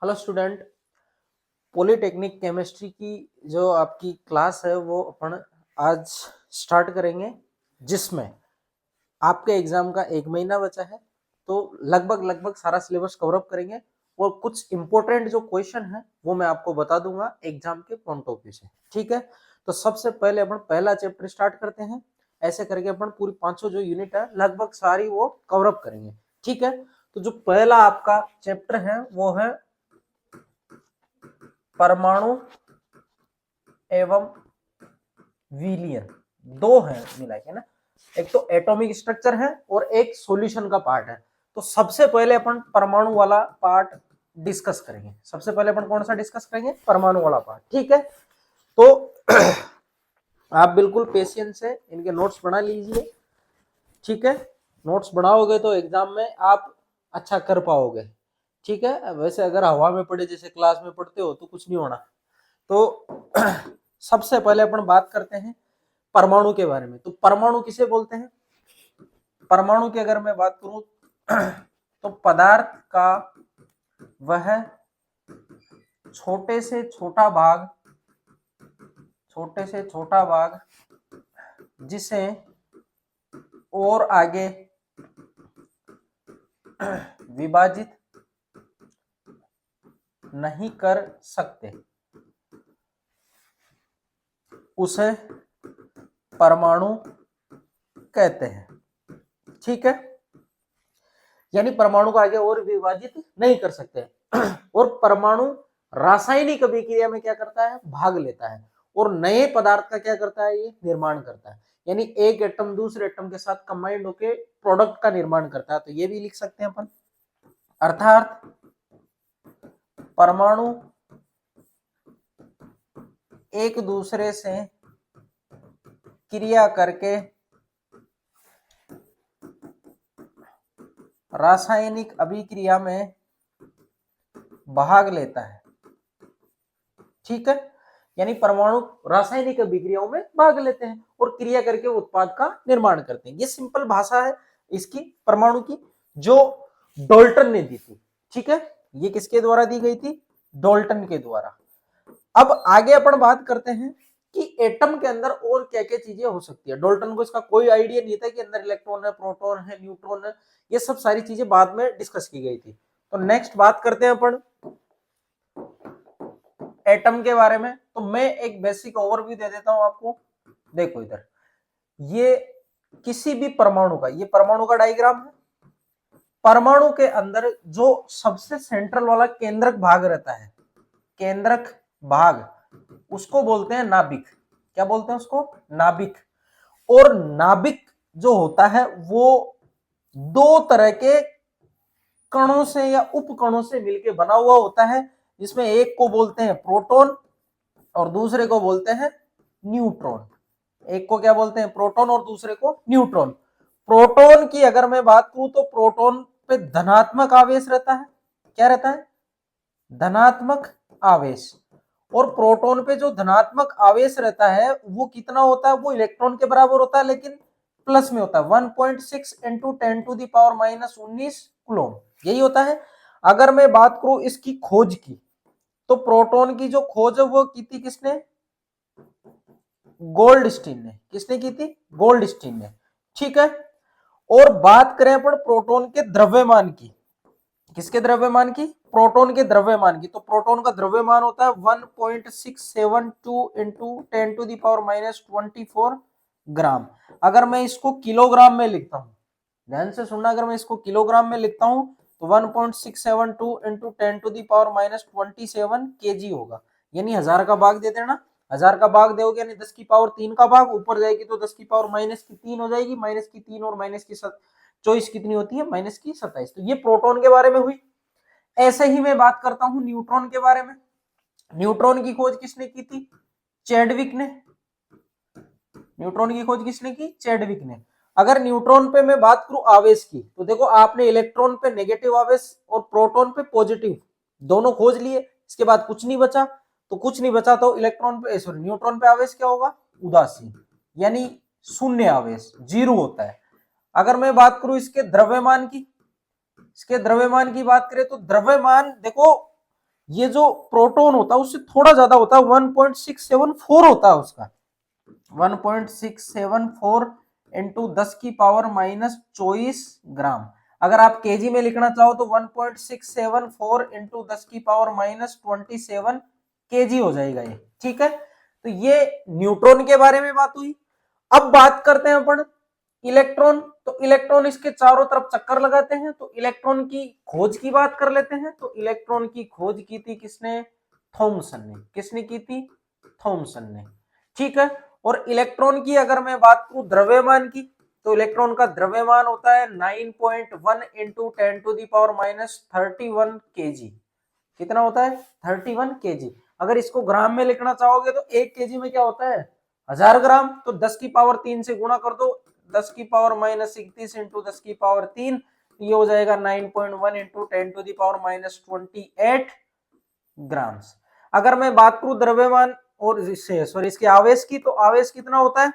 Hello student. Polytechnic chemistry की जो आपकी क्लास है वो अपन आज स्टार्ट करेंगे, जिसमें आपके एग्जाम का 1 महीना बचा है। तो लगभग सारा सिलेबस कवर अप करेंगे और कुछ इंपॉर्टेंट जो क्वेश्चन है वो मैं आपको बता दूंगा एग्जाम के पॉइंट ऑफ व्यू से। ठीक है, तो सबसे पहले अपन पहला चैप्टर स्टार्ट करते हैं। ऐसे करके अपन पूरी 500 जो यूनिट है लगभग सारी वो कवर अप करेंगे। ठीक है, तो जो पहला आपका चैप्टर है वो है परमाणु एवं विलयन। दो है मिला के ना, एक तो एटॉमिक स्ट्रक्चर है और एक सॉल्यूशन का पार्ट है। तो सबसे पहले अपन परमाणु वाला पार्ट डिस्कस करेंगे। सबसे पहले अपन कौन सा डिस्कस करेंगे? परमाणु वाला पार्ट। ठीक है, तो आप बिल्कुल पेशेंस से इनके नोट्स बना लीजिए। ठीक है, नोट्स बनाओगे तो एग्जाम में आप अच्छा कर पाओगे। ठीक है, वैसे अगर हवा में पड़े जैसे क्लास में पढ़ते हो तो कुछ नहीं होना। तो सबसे पहले अपन बात करते हैं परमाणु के बारे में। तो परमाणु किसे बोलते हैं? परमाणु की अगर मैं बात करूं तो पदार्थ का वह छोटे से छोटा भाग जिसे और आगे विभाजित नहीं कर सकते उसे परमाणु कहते हैं। ठीक है, यानी परमाणु को आगे और विभाजित नहीं कर सकते और परमाणु रासायनिक अभिक्रिया में क्या करता है? भाग लेता है और नए पदार्थ का क्या करता है? ये निर्माण करता है। यानी एक एटम दूसरे एटम के साथ कंबाइंड होकर प्रोडक्ट का निर्माण करता है। तो ये भी लिख सकते हैं अपन, अर्थात परमाणु एक दूसरे से क्रिया करके रासायनिक अभिक्रिया में भाग लेता है। ठीक है, यानी परमाणु रासायनिक अभिक्रियाओं में भाग लेते हैं और क्रिया करके उत्पाद का निर्माण करते हैं। ये सिंपल भाषा है इसकी परमाणु की, जो डाल्टन ने दी थी। ठीक है, ये किसके द्वारा दी गई थी? डाल्टन के द्वारा। अब आगे अपन बात करते हैं कि एटम के अंदर और क्या क्या चीजें हो सकती है। डाल्टन को इसका कोई आइडिया नहीं था कि अंदर इलेक्ट्रॉन है, प्रोटॉन है, न्यूट्रॉन है। ये सब सारी चीजें बाद में डिस्कस की गई थी। तो नेक्स्ट बात करते हैं अपन एटम के बारे में। तो मैं एक बेसिक ओवरव्यू दे देता हूं आपको। देखो इधर, ये किसी भी परमाणु का, ये परमाणु का डायग्राम है। परमाणु के अंदर जो सबसे सेंट्रल वाला केंद्रक भाग रहता है, केंद्रक भाग, उसको बोलते हैं नाभिक। क्या बोलते हैं उसको? नाभिक। और नाभिक जो होता है वो दो तरह के कणों से या उपकणों से मिलकर बना हुआ होता है, जिसमें एक को बोलते हैं प्रोटॉन और दूसरे को बोलते हैं न्यूट्रॉन। एक को क्या बोलते हैं? प्रोटॉन और दूसरे को न्यूट्रॉन। प्रोटॉन की अगर मैं बात करूं तो प्रोटॉन पे धनात्मक आवेश रहता है। क्या रहता है? धनात्मक आवेश। और प्रोटॉन पे जो धनात्मक आवेश रहता है वो कितना होता है? वो इलेक्ट्रॉन के बराबर होता है, लेकिन प्लस में होता है। 1.6 इंटू 10⁻⁻19 कूलम, यही होता है। अगर मैं बात करूं इसकी खोज की, तो प्रोटॉन की जो खोज है वो की थी किसने? गोल्डस्टीन ने। किसने की थी? गोल्डस्टीन ने। ठीक है, और बात करें अपन प्रोटॉन के द्रव्यमान की। किसके द्रव्यमान की? प्रोटॉन के द्रव्यमान की। तो प्रोटॉन का द्रव्यमान होता है 1.672 इंटू 10⁻⁻24 ग्राम। अगर मैं इसको किलोग्राम में लिखता हूं, ध्यान से सुनना, अगर मैं इसको किलोग्राम में लिखता हूं तो 1.672 इंटू 10⁻⁻27 kg होगा। यानी 1000 का भाग दे देना। 1000 का भाग दोगे यानी 10⁻3 का भाग, ऊपर जाएगी तो 10⁻−3 हो जाएगी। -3 और -24 कितनी होती है? -27। तो ये प्रोटॉन के बारे में हुई। ऐसे ही मैं बात करता हूं न्यूट्रॉन के बारे में। न्यूट्रॉन की खोज किसने की थी? चैडविक ने। न्यूट्रॉन की खोज किसने की? चैडविक ने। अगर न्यूट्रॉन पे मैं बात करूं आवेश की, तो देखो आपने इलेक्ट्रॉन पे नेगेटिव आवेश और प्रोटॉन पे पॉजिटिव दोनों खोज लिए। इसके बाद कुछ नहीं बचा। तो कुछ नहीं बचा तो इलेक्ट्रॉन पे, सॉरी, न्यूट्रॉन पे आवेश क्या होगा? उदासीन, यानी शून्य आवेश, जीरो होता है। अगर मैं बात करूं इसके द्रव्यमान की, इसके द्रव्यमान की बात करें तो द्रव्यमान देखो ये जो प्रोटॉन होता है उससे थोड़ा ज्यादा होता है, 1.674 होता है उसका, 1.674 इंटू 10 की पावर माइनस 24 ग्राम। अगर आप केजी में लिखना चाहो तो 1.674 इंटू 10 की पावर माइनस 27 केजी हो जाएगा ये, ठीक है। तो ये न्यूट्रॉन के बारे में बात हुई। अब बात करते हैं अपन इलेक्ट्रॉन। तो इलेक्ट्रॉन इसके चारों तरफ चक्कर लगाते हैं, तो इलेक्ट्रॉन की खोज की बात कर लेते हैं। तो इलेक्ट्रॉन की खोज की थी किसने? थॉमसन ने। किसने की थी? थॉमसन ने, ठीक है। और इलेक्ट्रॉन की अगर मैं बात करूं द्रव्यमान की, तो इलेक्ट्रॉन का द्रव्यमान होता है 9.1 into 10 to the power minus 31 KG. कितना होता है? 31 केजी। अगर इसको ग्राम में लिखना चाहोगे तो 1 केजी में क्या होता है? 1000 ग्राम। तो 10 की पावर 3 से गुणा कर दो, 10 की पावर माइनस 31 इंटू 10 की पावर 3, ये हो जाएगा 9.1 into 10 to the power minus 28 grams. अगर मैं बात करूं द्रव्यमान और इसके आवेश की, तो आवेश कितना होता है?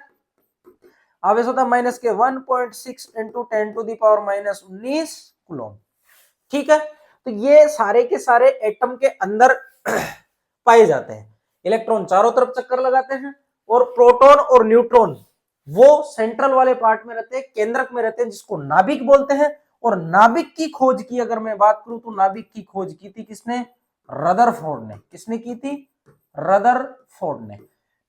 आवेश होता है माइनस के 1.6 into 10 to the power minus 19 coulomb, ठीक है। तो ये सारे के सारे एटम के अंदर पाए जाते हैं। इलेक्ट्रॉन चारों तरफ चक्कर लगाते हैं, और प्रोटॉन और न्यूट्रॉन वो सेंट्रल वाले पार्ट में रहते हैं, केंद्रक में रहते हैं, जिसको नाभिक बोलते हैं। और नाभिक की खोज की अगर मैं बात करूं तो नाभिक की खोज की थी किसने? रदरफोर्ड ने। किसने की थी? रदरफोर्ड ने,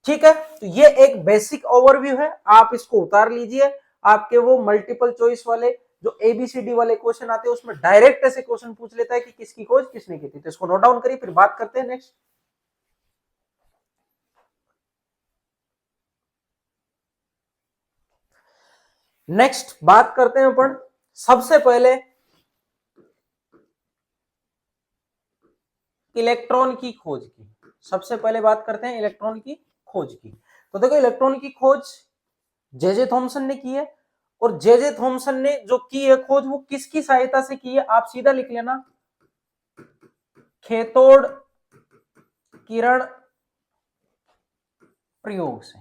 ठीक है। तो ये एक बेसिक ओवरव्यू है, आप इसको उतार लीजिए। आपके वो मल्टीपल चॉइस वाले जो एबीसीडी वाले क्वेश्चन आते हैं उसमें डायरेक्ट ऐसे क्वेश्चन पूछ लेता है कि किसकी खोज किसने की थी। तो इसको नोट डाउन करिए, फिर बात करते हैं नेक्स्ट। नेक्स्ट बात करते हैं अपन सबसे पहले इलेक्ट्रॉन की खोज की। सबसे पहले बात करते हैं इलेक्ट्रॉन की खोज की। तो देखो इलेक्ट्रॉन की खोज जे थॉमसन ने की है, और जे थॉमसन ने जो की है खोज वो किसकी सहायता से की है? आप सीधा लिख लेना, कैथोड किरण प्रयोग से।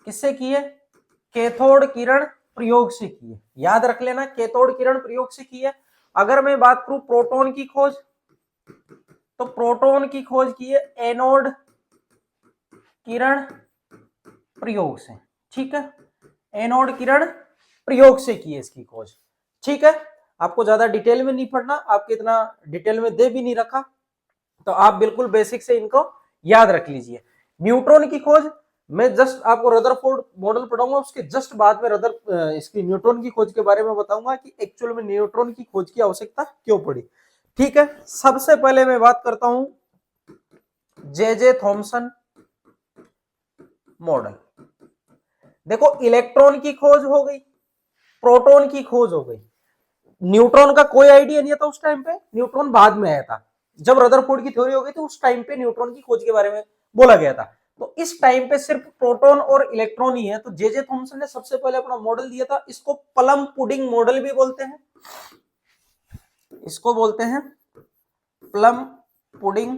किससे की है? कैथोड किरण प्रयोग से की है, याद रख लेना, कैथोड किरण प्रयोग से की है। अगर मैं बात करूं प्रोटॉन की खोज, तो प्रोटॉन की खोज की है एनोड किरण प्रयोग से, ठीक है। एनोड किरण प्रयोग से की है इसकी खोज, ठीक है। आपको ज्यादा डिटेल में नहीं पढ़ना, आपके इतना डिटेल में दे भी नहीं रखा, तो आप बिल्कुल बेसिक से इनको याद रख लीजिए। न्यूट्रॉन की खोज मैं जस्ट आपको रदरफोर्ड मॉडल पढ़ाऊंगा, उसके जस्ट बाद में इसकी न्यूट्रॉन की खोज के बारे में बताऊंगा कि एक्चुअल में न्यूट्रॉन की खोज की आवश्यकता क्यों पड़ी, ठीक है। सबसे पहले मैं बात करता हूं जे थॉमसन मॉडल। देखो इलेक्ट्रॉन की खोज हो गई, प्रोटॉन की खोज हो गई, न्यूट्रॉन का कोई आइडिया नहीं था उस टाइम पे, न्यूट्रॉन बाद में आया था। जब रदरफोर्ड की थ्योरी हो गई तो उस टाइम पे न्यूट्रॉन की खोज के बारे में बोला गया था। तो इस टाइम पे सिर्फ प्रोटॉन और इलेक्ट्रॉन ही है। तो जे थॉमसन ने सबसे पहले अपना मॉडल दिया था, इसको प्लम पुडिंग मॉडल भी बोलते हैं, इसको बोलते हैं प्लम पुडिंग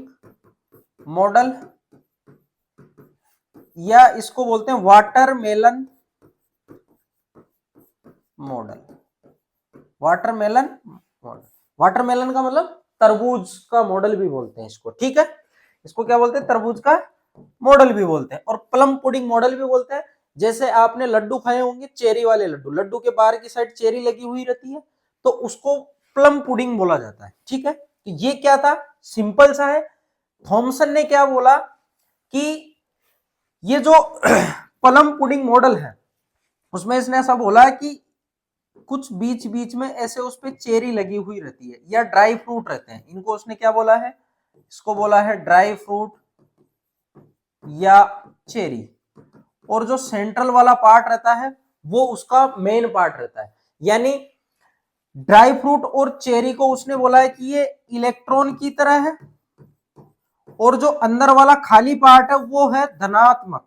मॉडल, या इसको बोलते हैं watermelon model. Watermelon model, watermelon का मतलब तरबूज का मॉडल भी बोलते हैं इसको, ठीक है। इसको क्या बोलते हैं? तरबूज का मॉडल भी बोलते हैं, और प्लम पुडिंग मॉडल भी बोलते हैं। जैसे आपने लड्डू खाए होंगे, चेरी वाले लड्डू, लड्डू के बाहर की साइड चेरी लगी हुई रहती है, तो उसको प्लम पुडिंग बोला जाता है, ठीक है। तो ये क्या था? सिंपल सा है। थॉमसन ने क्या बोला कि ये जो प्लम पुडिंग मॉडल है उसमें इसने ऐसा बोला कि कुछ बीच बीच में ऐसे उस पे चेरी लगी हुई रहती है या ड्राई फ्रूट रहते हैं, इनको उसने क्या बोला है? इसको बोला है ड्राई फ्रूट या चेरी। और जो सेंट्रल वाला पार्ट रहता है वो उसका मेन पार्ट रहता है। यानी ड्राई फ्रूट और चेरी को उसने बोला है कि ये इलेक्ट्रॉन की तरह है, और जो अंदर वाला खाली पार्ट है वो है धनात्मक।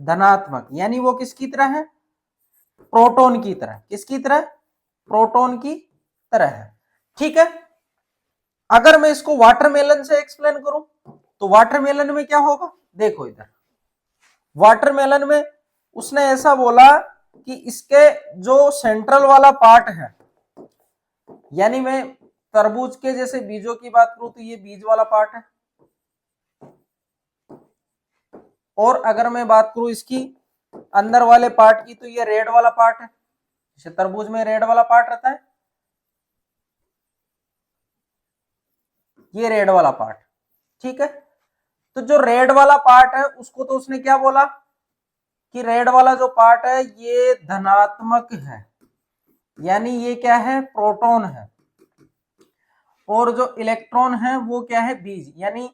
धनात्मक यानी वो किसकी तरह है? प्रोटॉन की तरह। किसकी तरह? प्रोटॉन की तरह है, ठीक है। अगर मैं इसको वाटरमेलन से एक्सप्लेन करूं तो वाटरमेलन में क्या होगा? देखो इधर वाटरमेलन में उसने ऐसा बोला कि इसके जो सेंट्रल वाला पार्ट है, यानी मैं तरबूज के जैसे बीजों की बात करूं तो ये बीज वाला पार्ट है, और अगर मैं बात करूं इसकी अंदर वाले पार्ट की तो ये रेड वाला पार्ट है। जैसे तरबूज में रेड वाला पार्ट रहता है, ये रेड वाला पार्ट, ठीक है। तो जो रेड वाला पार्ट है उसको तो उसने क्या बोला कि रेड वाला जो पार्ट है ये धनात्मक है, यानी ये क्या है, प्रोटॉन है, और जो इलेक्ट्रॉन है वो क्या है, बीज, यानी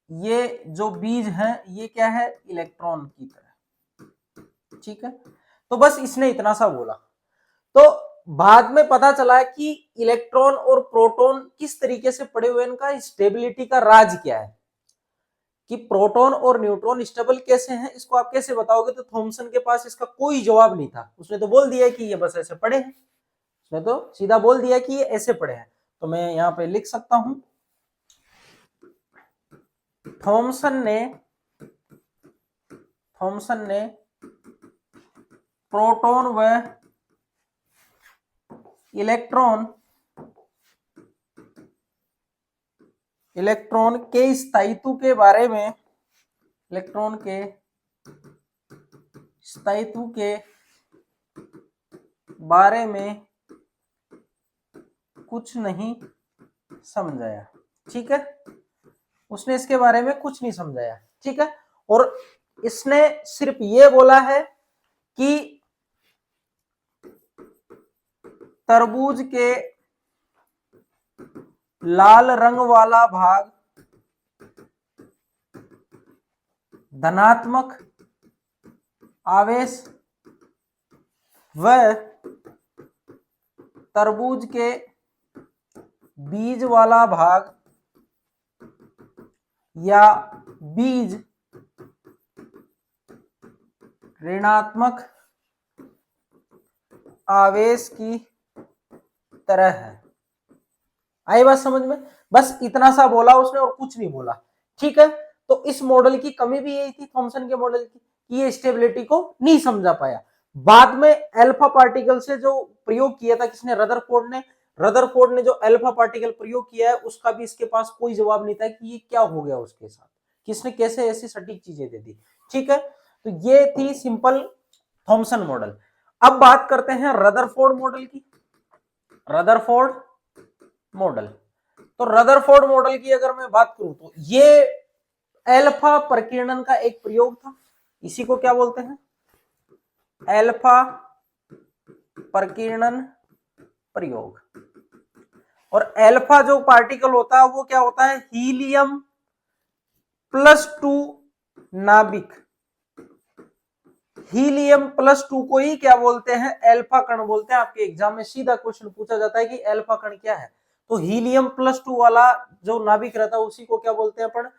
ये जो बीज है ये क्या है, इलेक्ट्रॉन की तरह, ठीक है। तो बस इसने इतना सा बोला। तो बाद में पता चला कि इलेक्ट्रॉन और प्रोटॉन किस तरीके से पड़े हुए, इनका स्टेबिलिटी का राज क्या है, कि प्रोटॉन और न्यूट्रॉन स्टेबल कैसे हैं, इसको आप कैसे बताओगे। तो थॉमसन के पास इसका कोई जवाब नहीं था, उसने तो बोल दिया कि ये बस ऐसे पड़े हैं, उसने तो सीधा बोल दिया कि ये ऐसे पड़े हैं। तो मैं यहां पे लिख सकता हूं, थॉमसन ने प्रोटॉन व इलेक्ट्रॉन के स्थायित्व के बारे में, इलेक्ट्रॉन के स्थायित्व के बारे में कुछ नहीं समझाया, ठीक है। उसने इसके बारे में कुछ नहीं समझाया, ठीक है। और इसने सिर्फ ये बोला है कि तरबूज के लाल रंग वाला भाग धनात्मक आवेश व तरबूज के बीज वाला भाग या बीज ऋणात्मक आवेश की तरह है। आई बात समझ में? बस इतना सा बोला उसने और कुछ नहीं बोला, ठीक है। तो इस मॉडल की कमी भी यही थी, थॉमसन के मॉडल की, कि ये स्टेबिलिटी को नहीं समझा पाया। बाद में अल्फा पार्टिकल से जो प्रयोग किया था किसने, रदरफोर्ड ने जो अल्फा पार्टिकल प्रयोग किया है उसका भी इसके पास कोई जवाब नहीं था कि ये क्या हो गया उसके साथ, किसने कैसे ऐसी सटीक चीजें दे दी, ठीक है। तो ये थी सिंपल थॉमसन मॉडल। अब बात करते हैं रदरफोर्ड मॉडल की। रदरफोर्ड मॉडल, तो रदरफोर्ड मॉडल की अगर मैं बात करूं तो ये अल्फा प्रकीर्णन का एक प्रयोग था, इसी को क्या बोलते हैं, अल्फा प्रकीर्णन प्रयोग। और अल्फा जो पार्टिकल होता है वो क्या होता है, हीलियम +2 नाभिक, हीलियम +2 को ही क्या बोलते हैं, अल्फा कण बोलते हैं। आपके एग्जाम में सीधा क्वेश्चन पूछा जाता है कि अल्फा कण क्या है, तो हीलियम +2 वाला जो नाभिक रहता है उसी को क्या बोलते हैं अपन,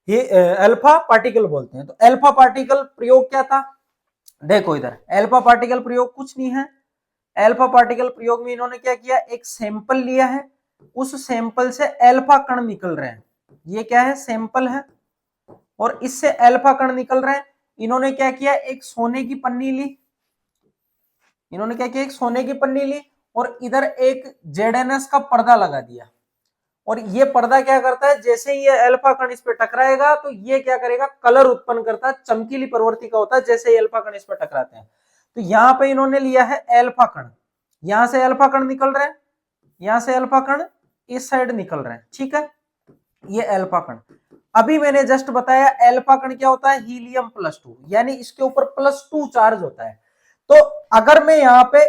ये अल्फा पार्टिकल बोलते हैं। तो अल्फा पार्टिकल प्रयोग क्या था, देखो इधर अल्फा पार्टिकल प्रयोग कुछ नहीं है। अल्फा पार्टिकल प्रयोग में इन्होंने क्या किया, एक सैंपल लिया है, उस सैंपल से अल्फा कण निकल रहे हैं, ये क्या है, सैंपल है, और इससे अल्फा कण निकल रहे हैं। इन्होंने क्या किया, एक सोने की पन्नी ली, इन्होंने क्या किया, एक सोने की पन्नी ली और इधर एक जेडएनएस का पर्दा लगा दिया। और ये पर्दा क्या करता है, जैसे ही ये अल्फा कण इस पे टकराएगा तो ये क्या करेगा, कलर उत्पन्न करता है, चमकीली प्रवृत्ति का होता है जैसे ही अल्फा कण इस पे टकराते हैं। तो यहां पे इन्होंने लिया है अल्फा कण, यहां से अल्फा कण निकल रहे हैं, यहां से अल्फा कण इस साइड निकल रहे हैं, ठीक है, ये अल्फा कण। अभी मैंने जस्ट बताया अल्फा कण क्या होता है, हीलियम +2, यानी इसके ऊपर +2 चार्ज होता है। तो अगर मैं यहाँ पे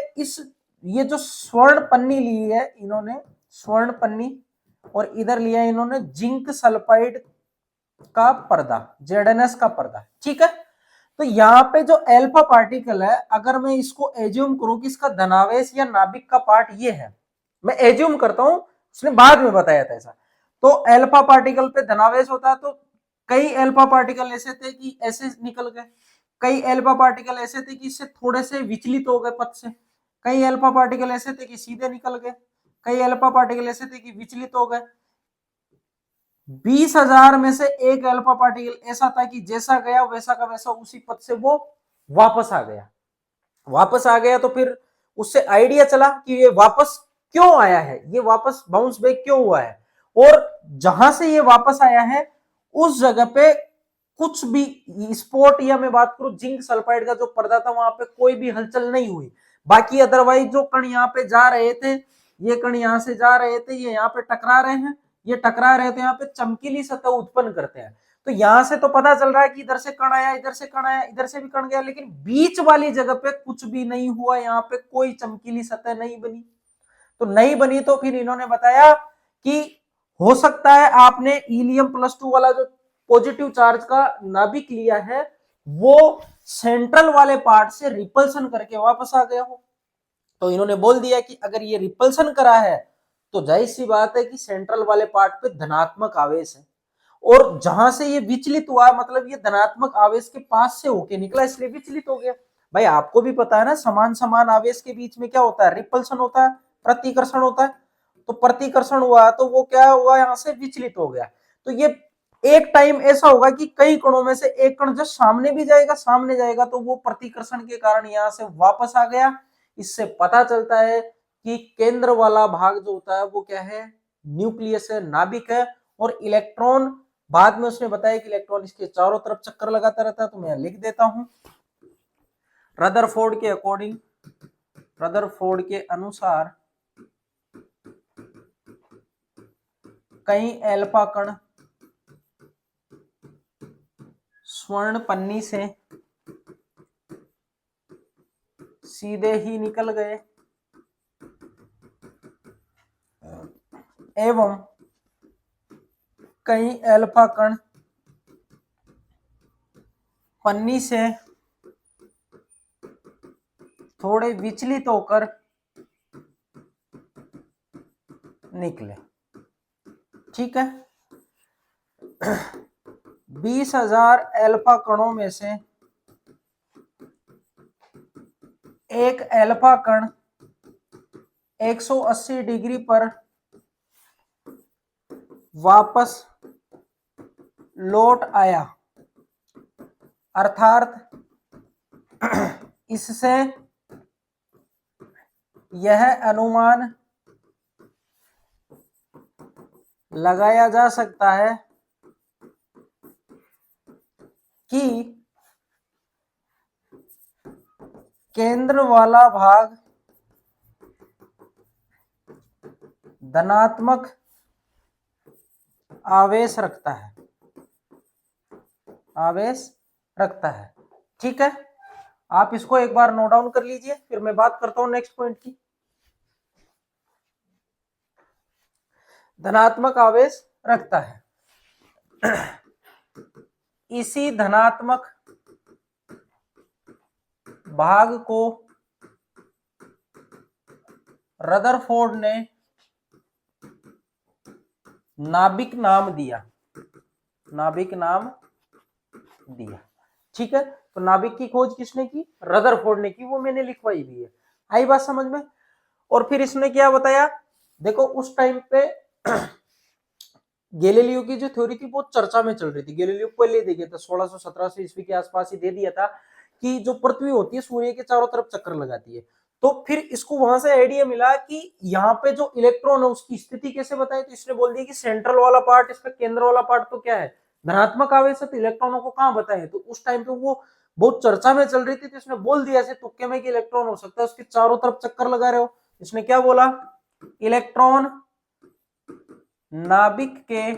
ये जो स्वर्ण पन्नी ली है इन्होंने, स्वर्ण पन्नी, और इधर लिया इन्होंने जिंक सल्फाइड का पर्दा, जेडएनएस का पर्दा, ठीक है। तो यहाँ पे जो अल्फा पार्टिकल है, अगर मैं इसको एज्यूम करूं कि इसका धनावेश या नाभिक का पार्ट ये है, मैं एज्यूम करता हूं, उसने बाद में बताया था ऐसा। तो अल्फा पार्टिकल पे धनावेश होता है, तो कई अल्फा पार्टिकल ऐसे थे कि ऐसे निकल गए, कई अल्फा पार्टिकल ऐसे थे कि इससे थोड़े से विचलित हो गए पथ से, कई अल्फा पार्टिकल ऐसे थे कि सीधे निकल गए, कई अल्फा पार्टिकल ऐसे थे कि विचलित हो गए। 20,000 में से एक अल्फा पार्टिकल ऐसा था कि जैसा गया वैसा का वैसा उसी पथ से वो वापस आ गया। वापस आ गया तो फिर उससे आइडिया चला कि ये वापस क्यों आया है, ये वापस बाउंस बैक क्यों हुआ है, और जहां से ये वापस आया है उस जगह पे कुछ भी स्पॉट, या मैं बात करूं जिंक सल्फाइड का जो पर्दा था वहां पे कोई भी हलचल नहीं हुई। बाकी अदरवाइज जो कण यहाँ पे जा रहे थे, ये कण यहाँ से जा रहे थे, ये यहाँ पे टकरा रहे हैं, ये टकरा रहे थे, यहाँ पे चमकीली सतह उत्पन्न करते हैं। तो यहां से तो पता चल रहा है कि इधर से कण आया, इधर से कण आया, इधर से भी कण गया, लेकिन बीच वाली जगह पे कुछ भी नहीं हुआ, यहाँ पे कोई चमकीली सतह नहीं बनी। तो नहीं बनी तो फिर इन्होंने बताया कि हो सकता है आपने हीलियम +2 वाला जो पॉजिटिव चार्ज का नाभिक लिया है वो सेंट्रल वाले पार्ट से रिपल्सन करके वापस आ गया हो। तो इन्होंने बोल दिया कि अगर ये रिपल्सन करा है तो जाहिर सी बात है कि सेंट्रल वाले पार्ट पे धनात्मक आवेश है, और जहां से ये विचलित हुआ मतलब ये धनात्मक आवेश के पास से होके निकला, इसलिए विचलित हो गया। भाई आपको भी पता है ना, समान समान आवेश के बीच में क्या होता है, रिपल्सन होता है, प्रतिकर्षण होता है। तो प्रतिकर्षण हुआ तो वो क्या हुआ, यहां से विचलित हो गया। तो ये एक टाइम ऐसा होगा कि कई कणों में से एक कण जो सामने भी जाएगा, सामने जाएगा तो वो प्रतिकर्षण के कारण यहां से वापस आ गया। इससे पता चलता है कि केंद्र वाला भाग जो होता है वो क्या है, न्यूक्लियस है, नाभिक है। और इलेक्ट्रॉन, बाद में उसने बताया कि इलेक्ट्रॉन इसके चारों तरफ चक्कर लगाता रहता है, तो मैं लिख देता हूं। रदरफोर्ड के अकॉर्डिंग, रदरफोर्ड के अनुसार कई एल्फा कण स्वर्ण पन्नी से सीधे ही निकल गए एवं कई एल्फा कण पन्नी से थोड़े विचलित होकर निकले। ठीक है, 20,000 एल्फा कणों में से एक एल्फा कण 180 डिग्री पर वापस लौट आया, अर्थात इससे यह अनुमान लगाया जा सकता है कि केंद्र वाला भाग धनात्मक आवेश रखता है, आवेश रखता है। ठीक है, आप इसको एक बार नोट डाउन कर लीजिए, फिर मैं बात करता हूं नेक्स्ट पॉइंट की। धनात्मक आवेश रखता है। इसी धनात्मक भाग को रदरफोर्ड ने नाभिक नाम दिया, नाभिक नाम दिया। ठीक है, तो नाभिक की खोज किसने की, रदरफोर्ड ने की, वो मैंने लिखवाई भी है। आई बात समझ में। और फिर इसने क्या बताया, देखो उस टाइम पे गैलीलियो की जो थ्योरी थी वो चर्चा में चल रही थी। गैलीलियो पहले दे गया था 1617 ईस्वी के आसपास ही दे दिया था कि जो पृथ्वी होती है सूर्य के चारों तरफ चक्कर लगाती है। तो फिर इसको वहां से आइडिया मिला कि यहाँ पे जो इलेक्ट्रॉन है उसकी स्थिति कैसे बताए, तो इसने बोल दिया कि सेंट्रल वाला पार्ट, इसका केंद्र वाला पार्ट तो क्या है, धनात्मक आवेश है, तो इलेक्ट्रॉनों को कहाँ बताए। तो उस टाइम पे वो बहुत चर्चा में चल रही थी, तो इसने बोल दिया ऐसे तुक्के में कि इलेक्ट्रॉन हो सकता है उसके चारों तरफ चक्कर लगा रहे हो। इसने क्या बोला, इलेक्ट्रॉन नाभिक के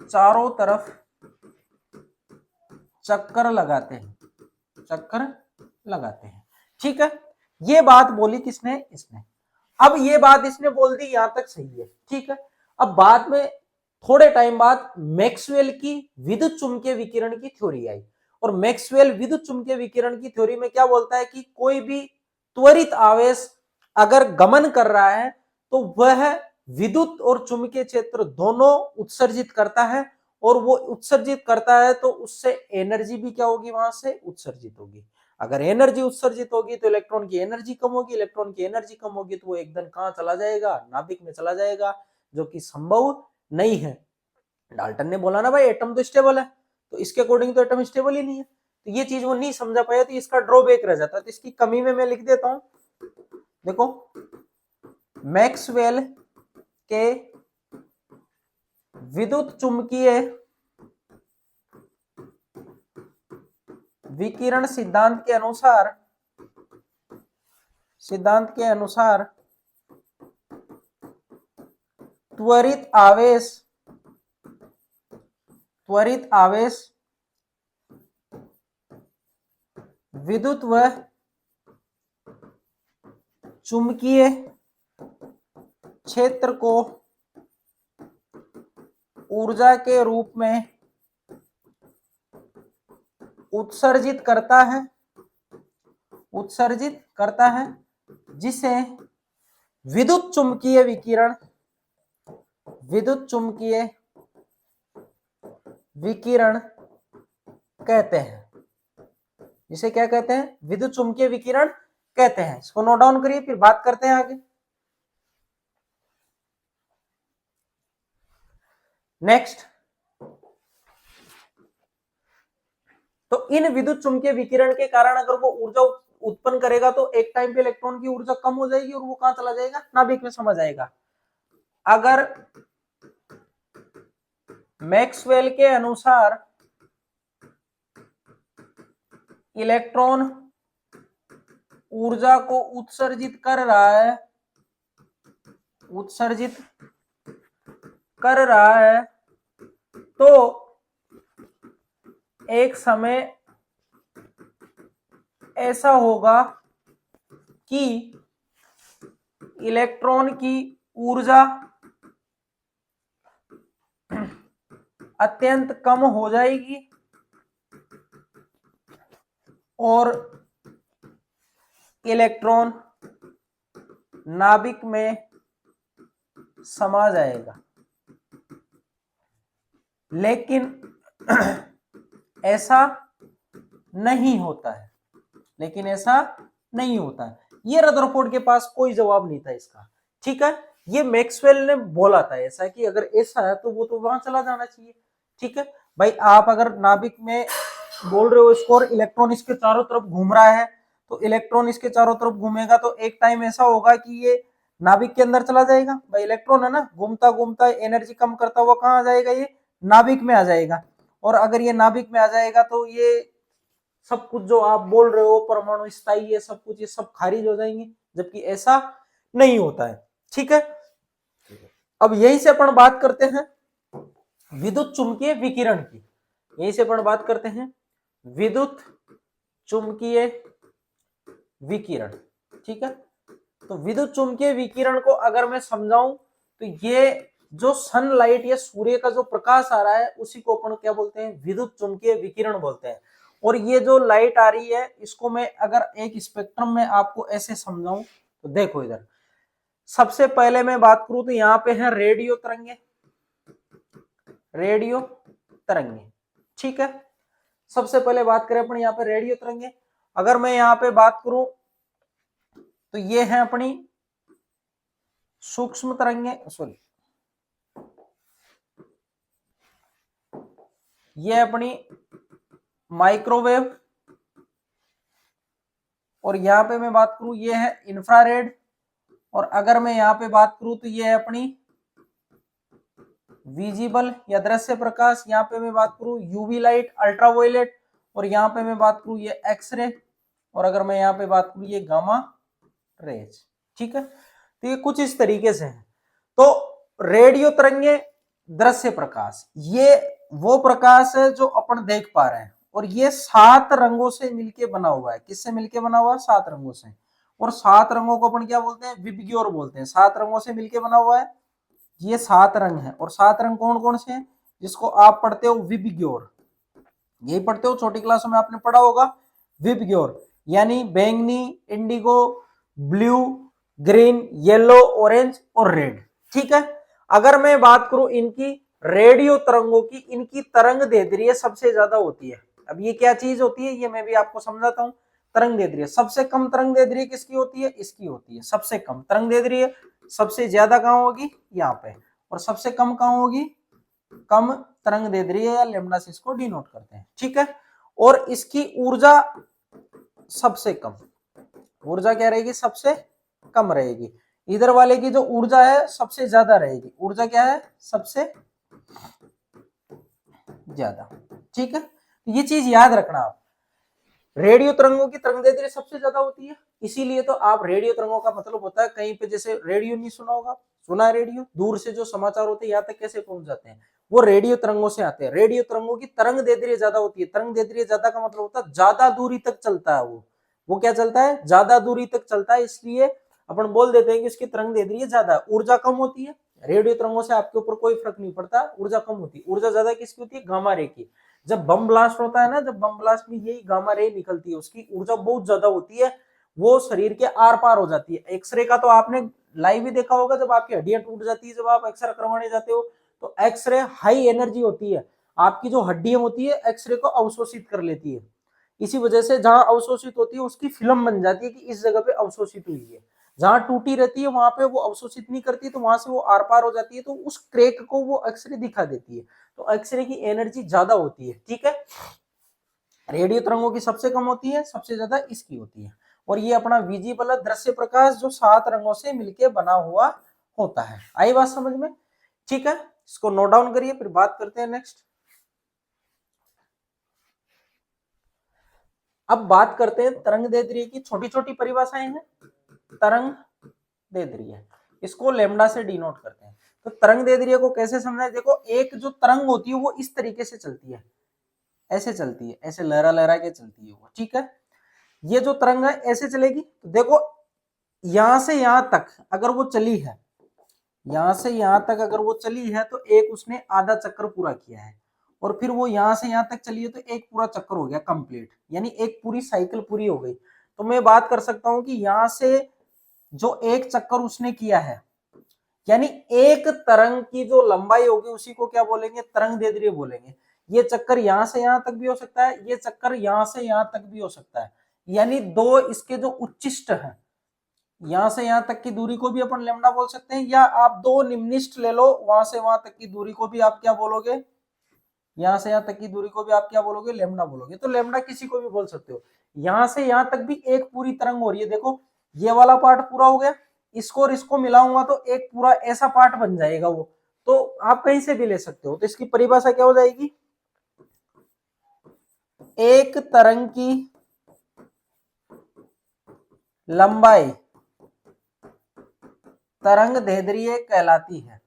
चारों तरफ चक्कर लगाते हैं, चक्कर लगाते हैं। ठीक है, ये बात बोली किसने, इसने। अब ये बात इसने बोल दी, यहां तक सही है। ठीक है, अब बाद में थोड़े टाइम बाद मैक्सवेल की विद्युत चुंबकीय विकिरण की थ्योरी आई, और मैक्सवेल विद्युत चुंबकीय विकिरण की थ्योरी में क्या बोलता है कि कोई भी त्वरित आवेश अगर गमन कर रहा है तो वह विद्युत और चुंबकीय क्षेत्र दोनों उत्सर्जित करता है, और वो उत्सर्जित करता है तो उससे एनर्जी भी क्या होगी, वहां से उत्सर्जित होगी। अगर एनर्जी उत्सर्जित होगी तो इलेक्ट्रॉन की एनर्जी कम होगी, इलेक्ट्रॉन की एनर्जी कम होगी तो वो एकदम कहां चला जाएगा, नाभिक में चला जाएगा, जो कि संभव नहीं है। डाल्टन ने बोला ना भाई एटम तो स्टेबल है, तो इसके अकॉर्डिंग तो एटम स्टेबल ही नहीं है। तो ये चीज वो नहीं समझा पाया, तो इसका ड्रॉबैक रह जाता है। तो इसकी कमी में मैं लिख देता हूं, देखो मैक्सवेल के विद्युत चुंबकीय विकिरण सिद्धांत के अनुसार त्वरित आवेश विद्युत व चुंबकीय क्षेत्र को ऊर्जा के रूप में उत्सर्जित करता है जिसे विद्युत चुंबकीय विकिरण कहते हैं। जिसे क्या कहते हैं? विद्युत चुंबकीय विकिरण कहते हैं। इसको नोट डाउन करिए, फिर बात करते हैं आगे। नेक्स्ट, तो इन विद्युत चुंबकीय विकिरण के कारण अगर वो ऊर्जा उत्पन्न करेगा तो एक टाइम पे इलेक्ट्रॉन की ऊर्जा कम हो जाएगी और वो कहां चला जाएगा? नाभिक में समा जाएगा। अगर मैक्सवेल के अनुसार इलेक्ट्रॉन ऊर्जा को उत्सर्जित कर रहा है तो एक समय ऐसा होगा कि इलेक्ट्रॉन की ऊर्जा अत्यंत कम हो जाएगी और इलेक्ट्रॉन नाभिक में समा जाएगा। लेकिन ऐसा नहीं होता है। ये रदरफोर्ड के पास कोई जवाब नहीं था इसका। ठीक है, ये मैक्सवेल ने बोला था ऐसा कि अगर ऐसा है तो वो तो वहां चला जाना चाहिए। ठीक है भाई, आप अगर नाभिक में बोल रहे हो इसको और इलेक्ट्रॉन इसके चारों तरफ घूम रहा है तो इलेक्ट्रॉन इसके चारों तरफ घूमेगा तो एक टाइम ऐसा होगा कि ये नाभिक के अंदर चला जाएगा। भाई इलेक्ट्रॉन है ना, घूमता घूमता एनर्जी कम करता हुआ कहां आ जाएगा? ये नाभिक में आ जाएगा। और अगर ये नाभिक में आ जाएगा तो ये सब कुछ जो आप बोल रहे हो परमाणु स्थायी है सब कुछ, ये सब खारिज हो जाएंगे, जबकि ऐसा नहीं होता है। ठीक है, अब यहीं से अपन बात करते हैं विद्युत चुंबकीय विकिरण की। विद्युत चुंबकीय विकिरण। ठीक है, तो विद्युत चुंबकीय विकिरण को अगर मैं समझाऊं तो ये जो सनलाइट या सूर्य का जो प्रकाश आ रहा है उसी को अपन क्या बोलते हैं? विद्युत चुंबकीय विकिरण बोलते हैं। और ये जो लाइट आ रही है इसको मैं अगर एक स्पेक्ट्रम में आपको ऐसे समझाऊं तो देखो, इधर सबसे पहले मैं बात करूं तो यहाँ पे है रेडियो तरंगे। ठीक है, सबसे पहले बात करें अपन यहाँ पे रेडियो तरंगे। अगर मैं यहाँ पे बात करूं तो ये है अपनी सूक्ष्म तरंगे, ये अपनी माइक्रोवेव। और यहाँ पे मैं बात करूं ये है इंफ्रारेड। और अगर मैं यहाँ पे बात करूं तो ये है अपनी विजिबल या दृश्य प्रकाश। यहाँ पे मैं बात करूं यूवी लाइट, अल्ट्रावायलेट। और यहाँ पे मैं बात करूं ये एक्सरे। और अगर मैं यहाँ पे बात करूं ये गामा रेज। ठीक है, तो ये कुछ इस तरीके से है। तो रेडियो तरंगे, दृश्य प्रकाश, ये वो प्रकाश है जो अपन देख पा रहे हैं और ये 7 रंगों से मिलके बना हुआ है। किससे मिलके बना हुआ है? 7 रंगों से। और 7 रंगों को अपन क्या बोलते हैं? विबग्योर बोलते हैं। 7 रंगों से मिलके बना हुआ है, ये 7 रंग है। और 7 रंग कौन कौन से हैं? जिसको आप पढ़ते हो विबग्योर, यही पढ़ते हो, छोटी क्लासों में आपने पढ़ा होगा विबग्योर, यानी बैंगनी, Indigo, blue, green, yellow, orange और रेड। ठीक है, अगर मैं बात करूं इनकी रेडियो तरंगों की, इनकी तरंग दैर्ध्य सबसे ज्यादा होती है। अब ये क्या चीज होती है ये मैं भी आपको समझाता हूं। तरंग दैर्ध्य, सबसे कम तरंग दैर्ध्य किसकी होती है? इसकी होती है सबसे कम तरंग दैर्ध्य। सबसे ज्यादा कहां होगी? यहाँ पे। और सबसे कम कहां होगी? कम तरंग दैर्ध्य या लैम्डा से इसको डिनोट करते हैं। ठीक है, और इसकी ऊर्जा सबसे कम, ऊर्जा क्या रहेगी? सबसे कम रहेगी। इधर वाले की जो ऊर्जा है सबसे ज्यादा रहेगी। ऊर्जा क्या है? सबसे ज्यादा। ठीक है, ये चीज याद रखना आप। रेडियो तरंगों की तरंगदैर्ध्य सबसे ज्यादा होती है, इसीलिए तो आप रेडियो तरंगों का मतलब होता है, कहीं पे जैसे रेडियो नहीं सुना होगा, सुना है रेडियो, दूर से जो समाचार होते हैं यहाँ तक कैसे पहुंच जाते हैं, वो रेडियो तरंगों से आते हैं। रेडियो तरंगों की तरंगदैर्ध्य ज्यादा होती है। तरंगदैर्ध्य ज्यादा का मतलब होता है ज्यादा दूरी तक चलता है वो क्या चलता है? ज्यादा दूरी तक चलता है, इसलिए अपन बोल देते हैं कि इसकी तरंगदैर्ध्य ज्यादा। ऊर्जा कम होती है, रेडियो तरंगों से आपके ऊपर कोई फर्क नहीं पड़ता, ऊर्जा कम होती है। ऊर्जा ज्यादा किसकी होती है? गामा रे की। जब बम ब्लास्ट होता है ना, जब बम ब्लास्ट में यही गामा रे निकलती है, उसकी ऊर्जा बहुत ज्यादा होती है, वो शरीर के आर पार हो जाती है। एक्सरे का तो आपने लाइव ही देखा होगा, जब आपकी हड्डियां टूट जाती है, जब आप एक्सरे करवाने जाते हो, तो एक्सरे हाई एनर्जी होती है, आपकी जो हड्डियां होती है एक्सरे को अवशोषित कर लेती है। इसी वजह से जहां अवशोषित होती है उसकी फिल्म बन जाती है कि इस जगह पे अवशोषित हुई है। जहां टूटी रहती है वहां पे वो अवशोषित नहीं करती, तो वहां से वो आर पार हो जाती है, तो उस क्रेक को वो एक्सरे दिखा देती है। तो एक्सरे की एनर्जी ज्यादा होती है। ठीक है, रेडियो तरंगों की सबसे कम होती है, सबसे ज्यादा इसकी होती है। और ये अपना विजिबल दृश्य प्रकाश जो 7 रंगों से मिलकर बना हुआ होता है। आई बात समझ में? ठीक है, इसको नोट डाउन करिए, फिर बात करते हैं नेक्स्ट। अब बात करते हैं तरंगदैर्ध्य की। छोटी छोटी परिभाषाएं हैं तरंगदैर्ध्य, इसको लैम्डा से डिनोट करते हैं। तो तरंगदैर्ध्य को कैसे समझाएं? देखो, एक जो तरंग होती है वो इस तरीके से चलती है, ऐसे चलती है, ऐसे लहरा लहरा के चलती है वो। ठीक है, ये जो तरंग है ऐसे चलेगी। तो देखो, यहां से यहां तक अगर वो चली है, यहां से यहां तक अगर वो चली है, तो एक उसने आधा चक्कर पूरा किया है, और फिर वो यहां से यहां तक चली है, तो एक पूरा चक्कर हो गया कंप्लीट, यानी एक पूरी साइकिल पूरी हो गई। तो मैं बात कर सकता हूं कि यहां से जो एक चक्कर उसने किया है, यानी एक तरंग की जो लंबाई होगी उसी को क्या बोलेंगे? तरंगदैर्ध्य बोलेंगे। ये चक्कर यहां से यहां तक भी हो सकता है, ये चक्कर यहां से यहां तक भी हो सकता है, यानी दो इसके जो उच्चिष्ट हैं, यहां से यहां तक की दूरी को भी अपन लेमडा बोल सकते हैं, या आप दो निम्निष्ठ ले लो, वहां से वहां तक की दूरी को भी आप क्या बोलोगे? यहां से यहां तक की दूरी को भी आप क्या बोलोगे? लेमडा बोलोगे। तो लेमडा किसी को भी बोल सकते हो। यहां से यहां तक भी एक पूरी तरंग हो रही है। देखो, ये वाला पार्ट पूरा हो गया, इसको और इसको मिलाऊंगा तो एक पूरा ऐसा पार्ट बन जाएगा वो। तो आप कहीं से भी ले सकते हो। तो इसकी परिभाषा क्या हो जाएगी? एक तरंग की लंबाई तरंगदैर्ध्य कहलाती है,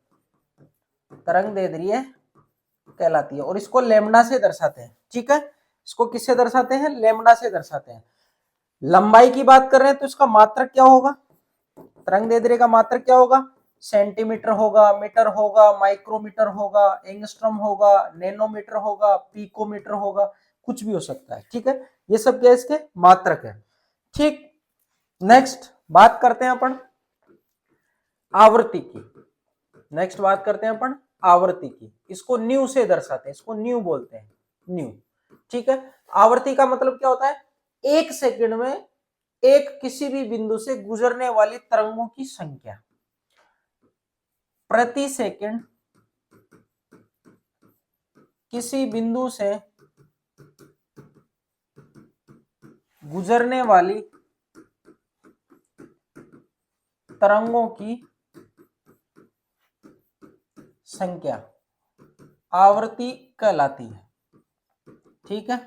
तरंगदैर्ध्य कहलाती है, और इसको लेमडा से दर्शाते हैं। ठीक है, इसको किससे दर्शाते हैं? लेमडा से दर्शाते हैं। लंबाई की बात कर रहे हैं तो इसका मात्रक क्या होगा? तरंगदैर्ध्य का मात्रक क्या होगा? सेंटीमीटर होगा, मीटर होगा, माइक्रोमीटर होगा, एंगस्ट्रॉम होगा, नैनोमीटर होगा, पिकोमीटर होगा, कुछ भी हो सकता है। ठीक है, ये सब क्या इसके मात्रक है। ठीक, नेक्स्ट बात करते हैं अपन आवृत्ति की। नेक्स्ट बात करते हैं अपन आवृत्ति की। इसको न्यू से दर्शाते हैं, इसको न्यू बोलते हैं, न्यू। ठीक है, आवृत्ति का मतलब क्या होता है? एक सेकंड में एक किसी भी बिंदु से गुजरने वाली तरंगों की संख्या, प्रति सेकंड किसी बिंदु से गुजरने वाली तरंगों की संख्या आवृत्ति कहलाती है। ठीक है,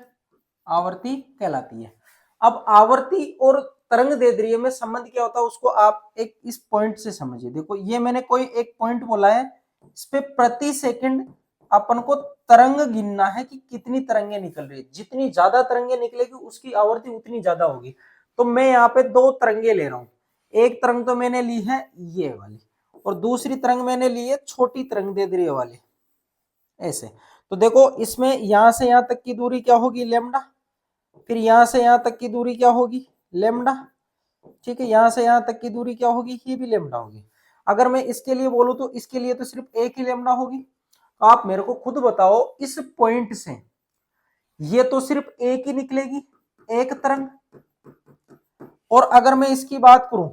आवृत्ति कहलाती है। अब आवृत्ति और तरंगदैर्ध्य में संबंध क्या होता है उसको आप एक इस पॉइंट से समझिए। देखो, ये मैंने कोई एक पॉइंट बोला है, इस पे प्रति सेकंड अपन को तरंग गिनना है कि कितनी तरंगे निकल रही है। जितनी ज्यादा तरंगे निकलेगी उसकी आवृत्ति उतनी ज्यादा होगी। तो मैं यहाँ पे दो तरंगे ले रहा हूं। एक तरंग तो मैंने ली है ये वाली, और दूसरी तरंग मैंने ली है छोटी तरंगदैर्ध्य वाली, ऐसे। तो देखो, इसमें यहां से यहां तक की दूरी क्या होगी? लेमडा। फिर यहां से यहां तक की दूरी क्या होगी? लेमडा। ठीक है, यहां से यहां तक की दूरी क्या होगी? ये भी लेमडा होगी। अगर मैं इसके लिए बोलूं तो इसके लिए तो सिर्फ एक ही लेमडा होगी। तो आप मेरे को खुद बताओ, इस पॉइंट से ये तो सिर्फ एक ही निकलेगी, एक तरंग। और अगर मैं इसकी बात करूं,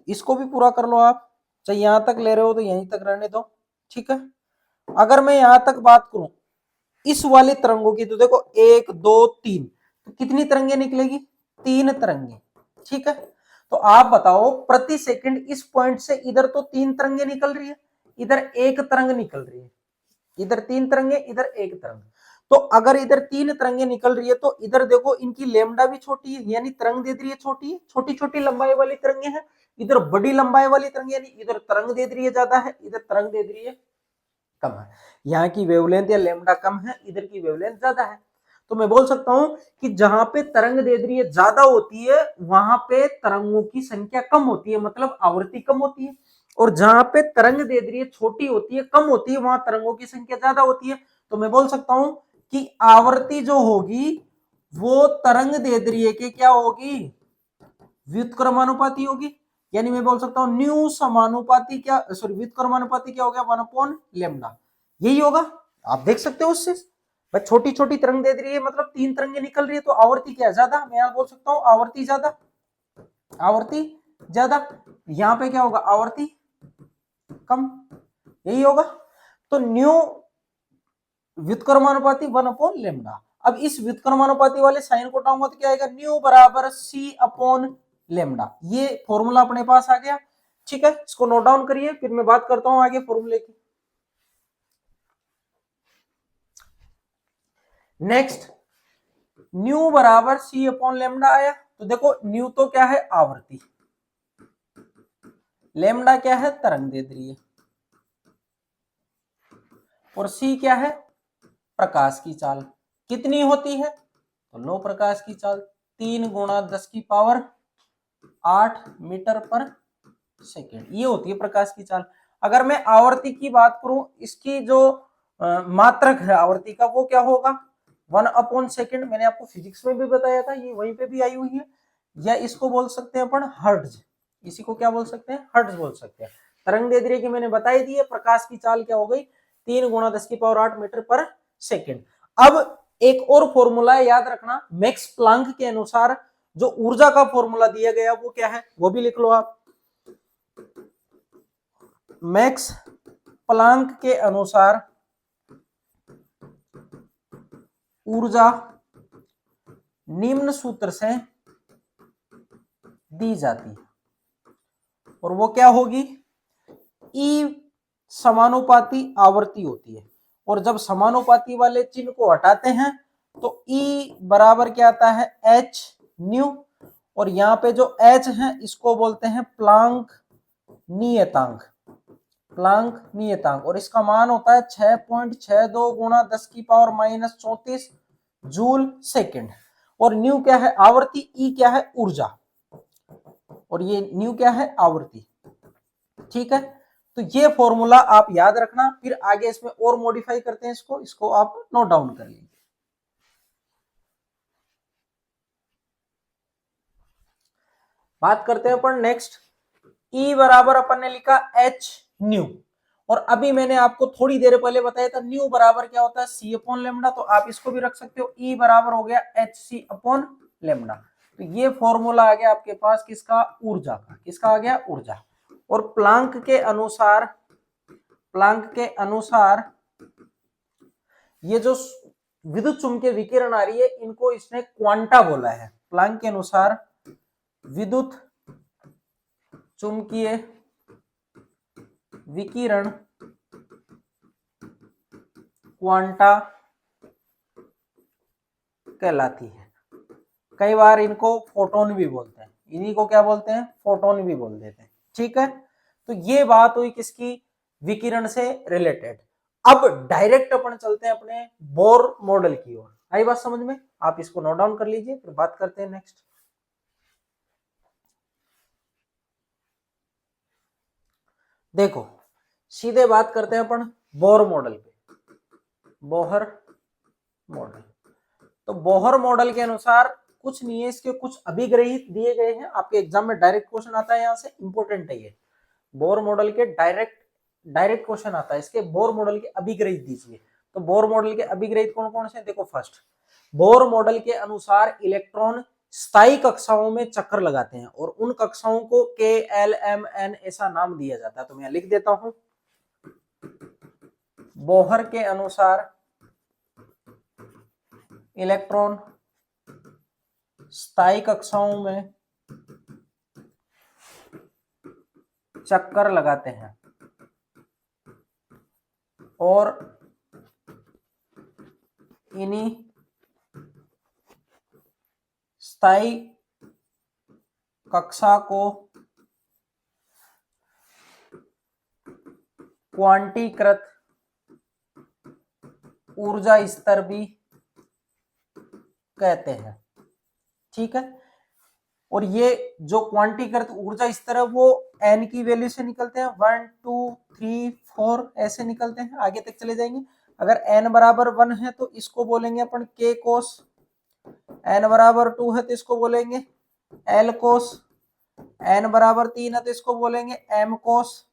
इसको भी पूरा कर लो आप, चाहे यहां तक ले रहे हो तो यहीं तक रहने दो। ठीक है, अगर मैं यहां तक बात करूं इस वाली तरंगों की, तो देखो 1 2 3, तो कितनी तरंगे निकलेगी? 3 तरंगे। ठीक है, तो आप बताओ प्रति सेकंड इस पॉइंट से इधर तो 3 तरंगे निकल रही है, इधर 1 तरंग निकल रही है, इधर 3 तरंगे, इधर 1 तरंग। तो अगर इधर 3 तरंगे निकल रही है तो इधर देखो इनकी लेमडा भी छोटी है, यानी तरंग दे रही है छोटी है, छोटी छोटी लंबाई वाली तरंगे हैं। इधर बड़ी लंबाई वाली तरंग, यानी इधर तरंग दे रही है ज्यादा है, इधर तरंग दे रही है कम है। यहाँ की वेवलेंथ या लेमडा कम है, इधर की वेवलेंथ ज्यादा है। तो मैं बोल सकता हूं कि जहां पे तरंग दे रही है ज्यादा होती है वहां पे तरंगों की संख्या कम होती है, मतलब आवृत्ति कम होती है। और जहां पे तरंग दे रही है छोटी होती है, कम होती है, वहां तरंगों की संख्या ज्यादा होती है। तो मैं बोल सकता हूं कि आवृत्ति जो होगी वो तरंग दे रही है कि क्या होगी, व्युत्क्रमानुपाती होगी। यानी मैं बोल सकता हूं न्यू समानुपाती क्या, सॉरी व्युत्क्रमानुपाती क्या हो गया, 1/λ। यही होगा, आप देख सकते हो उससे। भाई छोटी छोटी तरंग दे रही है, मतलब 3 तरंगे निकल रही है, तो आवर्ती क्या ज्यादा, मैं यहां बोल सकता हूं आवर्ती ज्यादा, आवर्ती ज्यादा। यहां पे क्या होगा, आवर्ती कम, यही होगा। तो न्यू व्युत्क्रमानुपाती 1/λ। अब इस व्युत्क्रमानुपाती वाले साइन को उठाऊंगा तो क्या आएगा, न्यू बराबर c/λ। ये फॉर्मूला अपने पास आ गया। ठीक है, इसको नोट डाउन करिए, फिर मैं बात करता हूं आगे फॉर्मूले की। नेक्स्ट, न्यू बराबर c/λ आया, तो देखो न्यू तो क्या है, आवृत्ति, लेमडा क्या है, तरंग दे रही है, और c क्या है, प्रकाश की चाल। कितनी होती है, तो लो प्रकाश की चाल 3 × 10⁸ मीटर पर सेकेंड, ये होती है प्रकाश की चाल। अगर मैं आवर्ती की बात करूं, इसकी जो मात्रक है आवर्ती का वो क्या होगा, 1/सेकेंड। मैंने आपको फिजिक्स में भी बताया था, ये वहीं पे भी आई हुई है। या इसको बोल सकते हैं अपन हर्ट्ज, इसी को क्या बोल सकते हैं, हर्ट्ज बोल सकते हैं। तरंग दे रही की मैंने बताई दी है, प्रकाश की चाल क्या हो गई, 3 × 10⁸ मीटर पर सेकेंड। अब एक और फॉर्मूला है, याद रखना, मैक्स प्लांक के अनुसार जो ऊर्जा का फॉर्मूला दिया गया वो क्या है, वो भी लिख लो आप। मैक्स प्लांक के अनुसार ऊर्जा निम्न सूत्र से दी जाती है, और वो क्या होगी, ई समानुपाती आवर्ती होती है। और जब समानुपाती वाले चिन्ह को हटाते हैं तो ई बराबर क्या आता है, एच न्यू। और यहाँ पे जो एच है इसको बोलते हैं प्लांक नियतांक, प्लांक नियतांक, और इसका मान होता है 6.62 × 10⁻⁻34 जूल सेकेंड। और न्यू क्या है, आवृत्ति, ई क्या है, ऊर्जा, और ये न्यू क्या है, आवृत्ति। ठीक है, तो ये फॉर्मूला आप याद रखना, फिर आगे इसमें और मॉडिफाई करते हैं इसको, इसको आप नोट डाउन कर लीजिए। बात करते हैं अपन नेक्स्ट, ई बराबर अपन ने लिखा एच न्यू, और अभी मैंने आपको थोड़ी देर पहले बताया था न्यू बराबर क्या होता है, c/λ। तो आप इसको भी रख सकते हो, ई बराबर हो गया hc/λ। तो ये फॉर्मूला आ गया आपके पास किसका, ऊर्जा का, किसका आ गया, ऊर्जा। और प्लांक के अनुसार, प्लांक के अनुसार ये जो विद्युत चुंबकीय विकिरण आ रही है इनको इसने क्वांटा बोला है। प्लांक के अनुसार विद्युत चुंबकीय विकिरण क्वांटा कहलाती है। कई बार इनको फोटोन भी बोलते हैं, इन्हीं को क्या बोलते हैं, फोटोन भी बोल देते हैं। ठीक है, तो ये बात हुई किसकी, विकिरण से रिलेटेड। अब डायरेक्ट अपन चलते हैं अपने बोर मॉडल की ओर। आई बात समझ में, आप इसको नोट डाउन कर लीजिए, फिर बात करते हैं नेक्स्ट। देखो सीधे बात करते हैं अपन बोर मॉडल पे, बोहर मॉडल। तो बोहर मॉडल के अनुसार कुछ नहीं है, इसके कुछ अभिग्रहित दिए गए हैं, आपके एग्जाम में डायरेक्ट क्वेश्चन आता है, यहां से इंपॉर्टेंट है ये। बोर मॉडल के डायरेक्ट क्वेश्चन आता है, इसके बोर मॉडल के अभिग्रहित दीजिए। तो बोर मॉडल के अभिग्रहित कौन कौन से, देखो फर्स्ट, बोर मॉडल के अनुसार इलेक्ट्रॉन स्थायी कक्षाओं में चक्कर लगाते हैं, और उन कक्षाओं को के एल एम एन ऐसा नाम दिया जाता है। तो मैं लिख देता हूं, बोहर के अनुसार इलेक्ट्रॉन स्थायी कक्षाओं में चक्कर लगाते हैं और इन्हीं स्थायी कक्षा को क्वांटीकृत ऊर्जा स्तर भी कहते हैं। ठीक है, और ये जो क्वांटीकृत ऊर्जा स्तर है वो n की वैल्यू से निकलते हैं, 1 2 3 4 ऐसे निकलते हैं, आगे तक चले जाएंगे। अगर n बराबर 1 है तो इसको बोलेंगे अपन k कोस, n बराबर 2 है तो इसको बोलेंगे l कोस, n बराबर 3 है तो इसको बोलेंगे m कोस,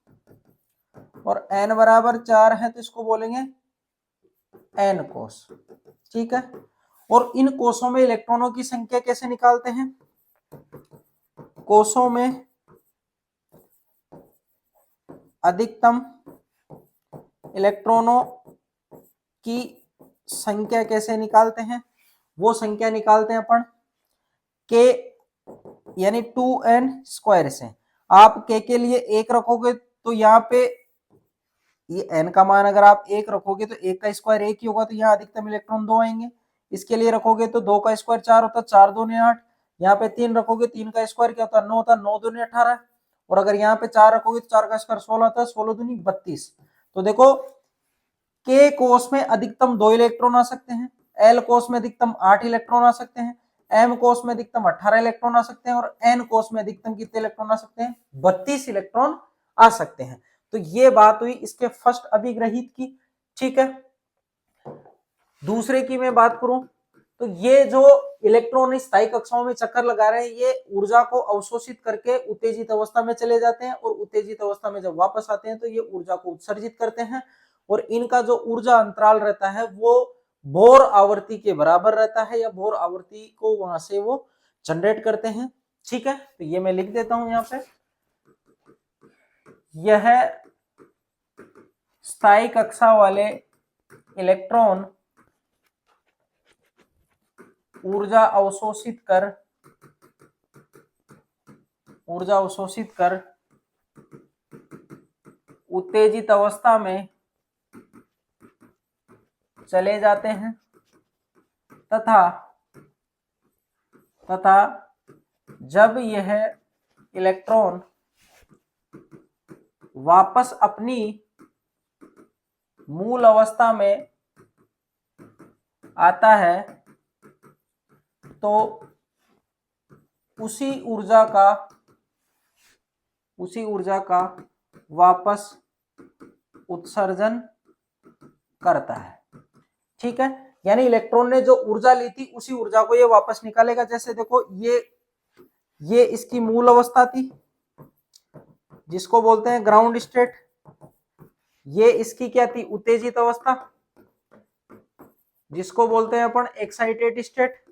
और n बराबर 4 है तो इसको बोलेंगे n कोस। ठीक है, और इन कोसों में इलेक्ट्रॉनों की संख्या कैसे निकालते हैं? कोसों में अधिकतम इलेक्ट्रॉनों की संख्या कैसे निकालते हैं? वो संख्या निकालते हैं अपन k यानी 2n स्क्वायर से। आप k के लिए 1 रखोगे तो यहाँ पे ये n का मान अगर आप 1 रखोगे तो 1 का स्क्वायर 1 ही होगा, तो यहाँ अधिकतम इलेक्ट्रॉन 2 आएंगे। इसके लिए रखोगे तो 2 का स्क्वायर 4 होता, 4 दूनी 8। यहाँ पे 3 रखोगे, 3 का स्क्वायर क्या होता है 9 होता, 9 दूनी 18। और अगर यहाँ पे 4 रखोगे तो 4 का स्क्वायर 16 होता है, 16 दूनी 32। तो देखो k कोस में अधिकतम 2 इलेक्ट्रॉन आ सकते हैं, l कोस में अधिकतम 8 इलेक्ट्रॉन आ सकते हैं, m कोस में अधिकतम 18 इलेक्ट्रॉन आ सकते हैं, और n कोस में अधिकतम कितने इलेक्ट्रॉन आ सकते हैं? 32 इलेक्ट्रॉन आ सकते हैं। तो ये बात हुई इसके फर्स्ट अभिग्रहित की। ठीक है, दूसरे की मैं बात करूं तो ये जो इलेक्ट्रॉन स्थायी कक्षाओं में चक्कर लगा रहे हैं, ये ऊर्जा को अवशोषित करके उत्तेजित अवस्था में चले जाते हैं, और उत्तेजित अवस्था में जब वापस आते हैं तो ये ऊर्जा को उत्सर्जित करते हैं, और इनका जो ऊर्जा अंतराल रहता है वो बोर आवर्ती के बराबर रहता है, या बोर आवर्ती को वहां से वो जनरेट करते हैं। ठीक है, तो ये मैं लिख देता हूं यहाँ पे, यह स्थायी कक्षा वाले इलेक्ट्रॉन ऊर्जा अवशोषित कर उत्तेजित अवस्था में चले जाते हैं, तथा जब यह इलेक्ट्रॉन वापस अपनी मूल अवस्था में आता है तो उसी ऊर्जा का वापस उत्सर्जन करता है। ठीक है, यानी इलेक्ट्रॉन ने जो ऊर्जा ली थी उसी ऊर्जा को ये वापस निकालेगा। जैसे देखो ये इसकी मूल अवस्था थी जिसको बोलते हैं ग्राउंड स्टेट, ये इसकी क्या थी? उत्तेजित अवस्था, जिसको बोलते हैं अपन एक्साइटेड स्टेट।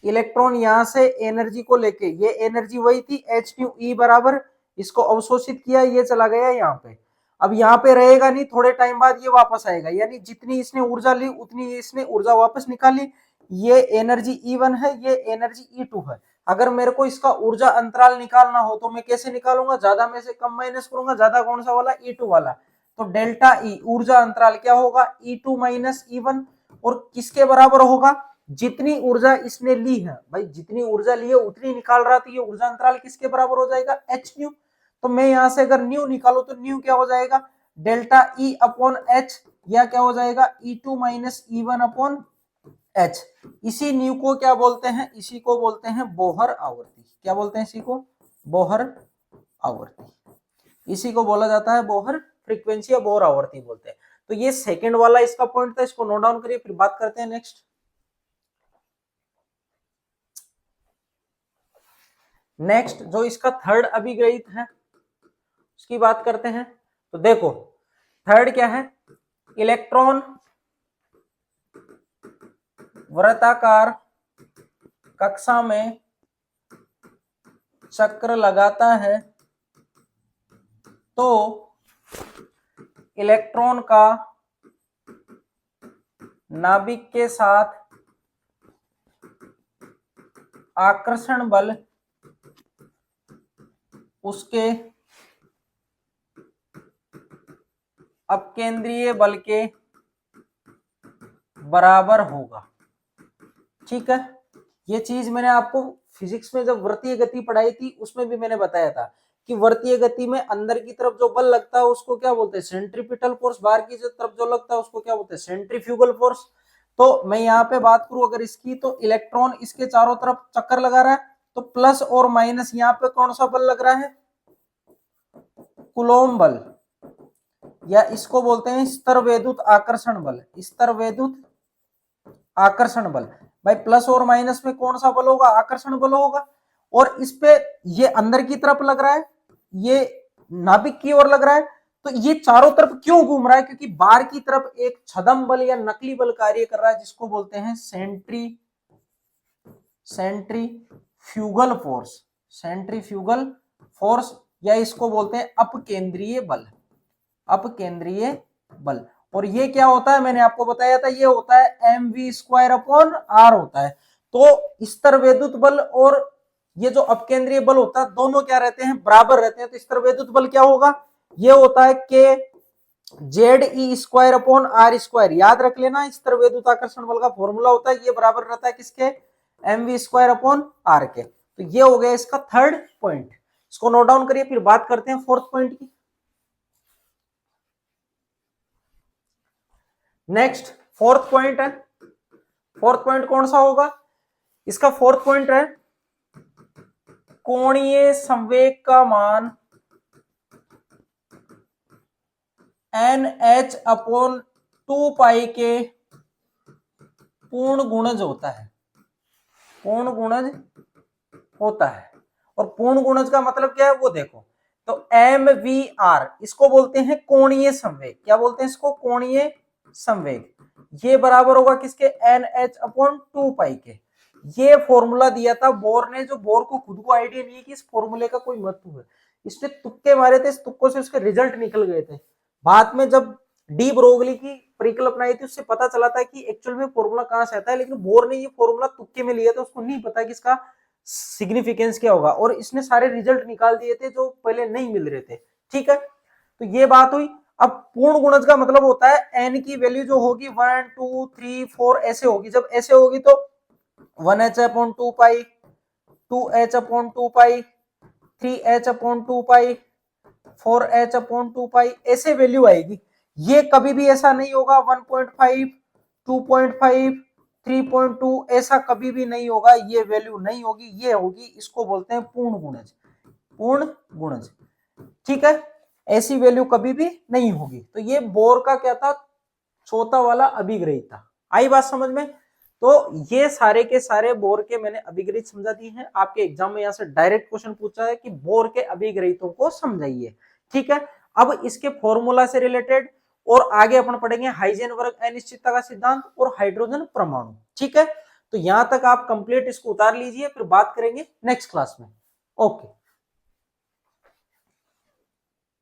इलेक्ट्रॉन यहां से एनर्जी को लेके, ये एनर्जी वही थी h/e बराबर, इसको अवशोषित किया, ये चला गया यहाँ पे। अब यहाँ पे रहेगा नहीं, थोड़े टाइम बाद ये वापस आएगा, यानी जितनी इसने ऊर्जा ली उतनी इसने ऊर्जा वापस निकाली। ये एनर्जी E1 है, ये एनर्जी E2 है। अगर मेरे को इसका ऊर्जा अंतराल निकालना हो तो मैं कैसे निकालूंगा? ज्यादा में से कम माइनस करूंगा, ज्यादा कौन सा वाला? E2 वाला। तो डेल्टा E ऊर्जा अंतराल क्या होगा? E2 माइनस E1, और किसके बराबर होगा? जितनी ऊर्जा इसने ली है, भाई जितनी ऊर्जा ली है उतनी निकाल रहा, तो ये ऊर्जा अंतराल किसके बराबर हो जाएगा? h new. तो मैं यहां से अगर न्यू निकालू तो न्यू क्या हो जाएगा? डेल्टा E अपॉन h, या क्या हो जाएगा? E2 minus E1 upon h। इसी न्यू को क्या बोलते हैं? इसी को बोलते हैं बोहर आवर्ती। क्या बोलते हैं इसी को? बोहर आवर्ती। इसी को बोला जाता है बोहर फ्रीक्वेंसी या बोहर आवर्ती बोलते हैं। तो ये सेकंड वाला इसका पॉइंट था, इसको नोट डाउन करिए, फिर बात करते हैं नेक्स्ट जो इसका थर्ड अभिग्रहित है उसकी बात करते हैं। तो देखो थर्ड क्या है? इलेक्ट्रॉन वृत्ताकार कक्षा में चक्र लगाता है तो इलेक्ट्रॉन का नाभिक के साथ आकर्षण बल उसके अपकेंद्रीय बल के बराबर होगा। ठीक है, ये चीज मैंने आपको फिजिक्स में जब वृत्तीय गति पढ़ाई थी उसमें भी मैंने बताया था कि वृत्तीय गति में अंदर की तरफ जो बल लगता है उसको क्या बोलते हैं, सेंट्रीपिटल फोर्स, बाहर की तरफ जो लगता है उसको क्या बोलते हैं, सेंट्रीफ्यूगल फोर्स। तो मैं यहाँ पे बात करूं अगर इसकी, तो इलेक्ट्रॉन इसके चारों तरफ चक्कर लगा रहा है, तो प्लस और माइनस यहाँ पे कौन सा बल लग रहा है, कूलॉम बल, या इसको बोलते हैं स्तर आकर्षण बल, स्तर आकर्षण बल। भाई प्लस और माइनस में कौन सा बल होगा, आकर्षण बल होगा। और इस पे ये अंदर की तरफ लग रहा है, ये नाभिक की ओर लग रहा है, तो ये चारों तरफ क्यों घूम रहा है, क्योंकि बाहर की तरफ एक छदम बल या नकली बल कार्य कर रहा है जिसको बोलते हैं सेंट्रीफ्यूगल फोर्स, सेंट्रीफ्यूगल फोर्स, या इसको बोलते हैं अपकेंद्रीय बल, अपकेंद्रीय बल। और ये क्या होता है, मैंने आपको बताया था, ये होता है mv²/r होता है। तो स्तर वैद्युत बल और ये जो अपकेंद्रीय बल होता है दोनों क्या रहते हैं, बराबर रहते हैं। तो स्तर वैद्युत बल क्या होगा, ये होता है k ZE²/r²। याद रख लेना, स्तर वैद्युत आकर्षण बल का फॉर्मूला होता है, ये बराबर रहता है किसके, mv²/r के। तो ये हो गया इसका थर्ड पॉइंट, इसको नोट डाउन करिए, फिर बात करते हैं फोर्थ पॉइंट की। नेक्स्ट फोर्थ पॉइंट है, फोर्थ पॉइंट कौन सा होगा, इसका फोर्थ पॉइंट है कोणीय संवेग का मान NH/2π के पूर्ण गुणज होता है, पूर्ण गुणज होता है। और पूर्ण गुणज का मतलब क्या है वो देखो, तो MVR इसको बोलते हैं कोणीय संवेग, क्या बोलते हैं इसको, कोणीय संवेग। ये बराबर होगा किसके, NH/2π के। ये फॉर्मूला दिया था बोर ने, जो बोर को खुद को आइडिया नहीं है कि इस फॉर्मूले का कोई महत्व है, इसने तुक्के मारे थे, इस तुक्कों से उसके रिजल्ट निकल गए थे। बाद में जब डी ब्रोगली की परिकल्पना आई थी उससे पता चला था कि एक्चुअल में फॉर्मूला कहां से आता है, लेकिन बोर ने ये फॉर्मूला तुक्के में लिया था, उसको नहीं पता कि इसका सिग्निफिकेंस क्या होगा, और इसने सारे रिजल्ट निकाल दिए थे जो पहले नहीं मिल रहे थे। ठीक है, तो ये बात हुई। अब पूर्ण गुणज का मतलब होता है एन की वैल्यू जो होगी 1 2 3 4 ऐसे होगी, जब ऐसे होगी तो 1h/2π, 2h/2π, 3h/2π, 4h/2π ऐसे वैल्यू आएगी। ये कभी भी ऐसा नहीं होगा 1.5, 2.5, 3.2 ऐसा कभी भी नहीं होगा, ये वैल्यू नहीं होगी, ये होगी, इसको बोलते हैं पूर्ण गुणज, पूर्ण गुणज। ठीक है, ऐसी वैल्यू कभी भी नहीं होगी। तो ये बोर का क्या था, चौथा वाला अभिग्रहित था। आई बात समझ में। तो ये सारे के सारे बोर के मैंने अभिग्रहित समझा दी हैं। आपके एग्जाम में यहाँ से डायरेक्ट क्वेश्चन पूछा है कि बोर के अभिग्रहितों को समझाइए। ठीक है, अब इसके फॉर्मूला से रिलेटेड और आगे अपन पढ़ेंगे हाइजेनबर्ग अनिश्चितता का सिद्धांत और हाइड्रोजन परमाणु। ठीक है, तो यहां तक आप कंप्लीट इसको उतार लीजिए, फिर बात करेंगे नेक्स्ट क्लास में। ओके।